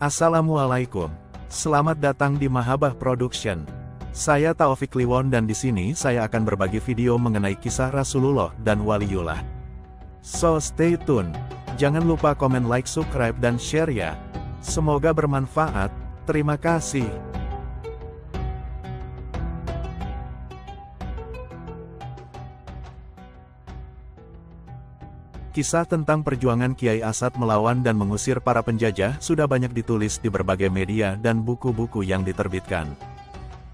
Assalamualaikum. Selamat datang di Mahabah Production. Saya Taufik Kliwon dan di sini saya akan berbagi video mengenai kisah Rasulullah dan Waliullah. So stay tune. Jangan lupa komen, like, subscribe dan share ya. Semoga bermanfaat. Terima kasih. Kisah tentang perjuangan Kiai Asad melawan dan mengusir para penjajah sudah banyak ditulis di berbagai media dan buku-buku yang diterbitkan.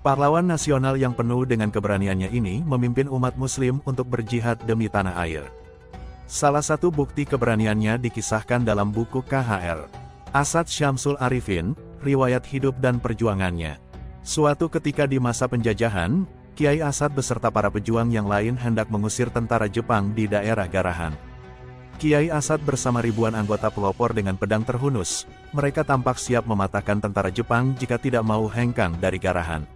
Pahlawan nasional yang penuh dengan keberaniannya ini memimpin umat muslim untuk berjihad demi tanah air. Salah satu bukti keberaniannya dikisahkan dalam buku KHR. Asad Syamsul Arifin, Riwayat Hidup dan Perjuangannya. Suatu ketika di masa penjajahan, Kiai Asad beserta para pejuang yang lain hendak mengusir tentara Jepang di daerah Garahan. Kiai Asad bersama ribuan anggota pelopor dengan pedang terhunus, mereka tampak siap mematahkan tentara Jepang jika tidak mau hengkang dari Garahan.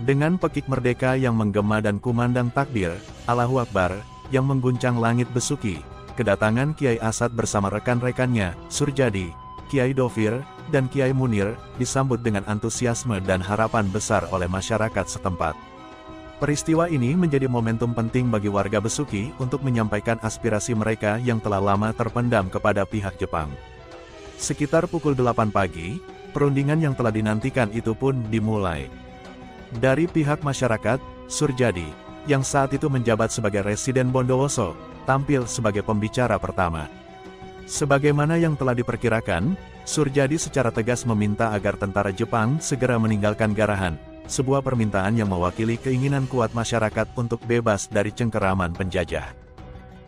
Dengan pekik merdeka yang menggema dan kumandang takbir, Allahu Akbar, yang mengguncang langit besuki, kedatangan Kiai Asad bersama rekan-rekannya, Surjadi, Kiai Dofir, dan Kiai Munir, disambut dengan antusiasme dan harapan besar oleh masyarakat setempat. Peristiwa ini menjadi momentum penting bagi warga Besuki untuk menyampaikan aspirasi mereka yang telah lama terpendam kepada pihak Jepang. Sekitar pukul 8 pagi, perundingan yang telah dinantikan itu pun dimulai. Dari pihak masyarakat, Surjadi, yang saat itu menjabat sebagai Residen Bondowoso, tampil sebagai pembicara pertama. Sebagaimana yang telah diperkirakan, Surjadi secara tegas meminta agar tentara Jepang segera meninggalkan Garahan. Sebuah permintaan yang mewakili keinginan kuat masyarakat untuk bebas dari cengkeraman penjajah.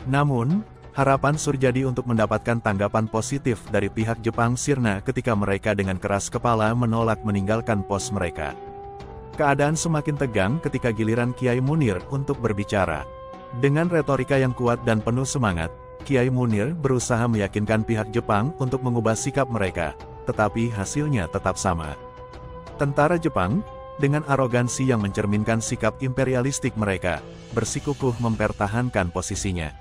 Namun, harapan Surjadi untuk mendapatkan tanggapan positif dari pihak Jepang sirna ketika mereka dengan keras kepala menolak meninggalkan pos mereka. Keadaan semakin tegang ketika giliran Kiai Munir untuk berbicara. Dengan retorika yang kuat dan penuh semangat, Kiai Munir berusaha meyakinkan pihak Jepang untuk mengubah sikap mereka, tetapi hasilnya tetap sama. Tentara Jepang, dengan arogansi yang mencerminkan sikap imperialistik mereka, bersikukuh mempertahankan posisinya.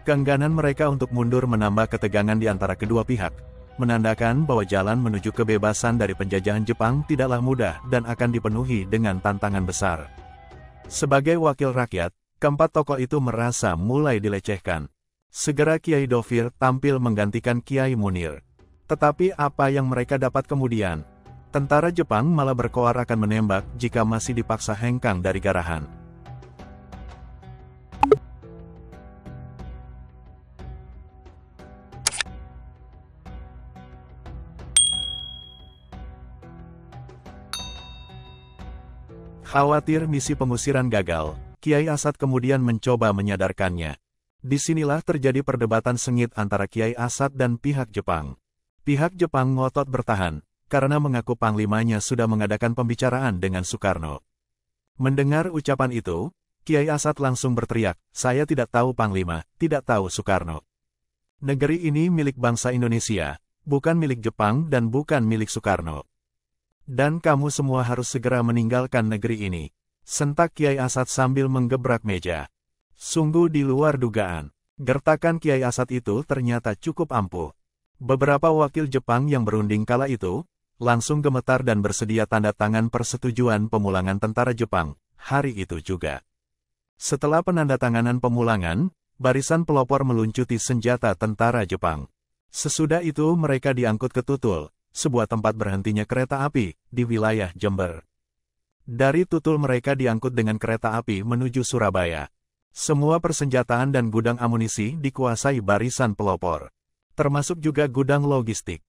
Keengganan mereka untuk mundur menambah ketegangan di antara kedua pihak, menandakan bahwa jalan menuju kebebasan dari penjajahan Jepang tidaklah mudah dan akan dipenuhi dengan tantangan besar. Sebagai wakil rakyat, keempat tokoh itu merasa mulai dilecehkan. Segera Kiai Dofir tampil menggantikan Kiai Munir. Tetapi apa yang mereka dapat kemudian? Tentara Jepang malah berkoar akan menembak jika masih dipaksa hengkang dari Garahan. Khawatir misi pengusiran gagal, Kiai Asad kemudian mencoba menyadarkannya. Disinilah terjadi perdebatan sengit antara Kiai Asad dan pihak Jepang. Pihak Jepang ngotot bertahan, karena mengaku panglimanya sudah mengadakan pembicaraan dengan Soekarno. Mendengar ucapan itu, Kiai Asad langsung berteriak, "Saya tidak tahu panglima, tidak tahu Soekarno. Negeri ini milik bangsa Indonesia, bukan milik Jepang dan bukan milik Soekarno. Dan kamu semua harus segera meninggalkan negeri ini." Sentak Kiai Asad sambil menggebrak meja. Sungguh di luar dugaan. Gertakan Kiai Asad itu ternyata cukup ampuh. Beberapa wakil Jepang yang berunding kala itu, langsung gemetar dan bersedia tanda tangan persetujuan pemulangan tentara Jepang, hari itu juga. Setelah penandatanganan pemulangan, barisan pelopor meluncuti senjata tentara Jepang. Sesudah itu mereka diangkut ke Tutul, sebuah tempat berhentinya kereta api, di wilayah Jember. Dari Tutul mereka diangkut dengan kereta api menuju Surabaya. Semua persenjataan dan gudang amunisi dikuasai barisan pelopor. Termasuk juga gudang logistik.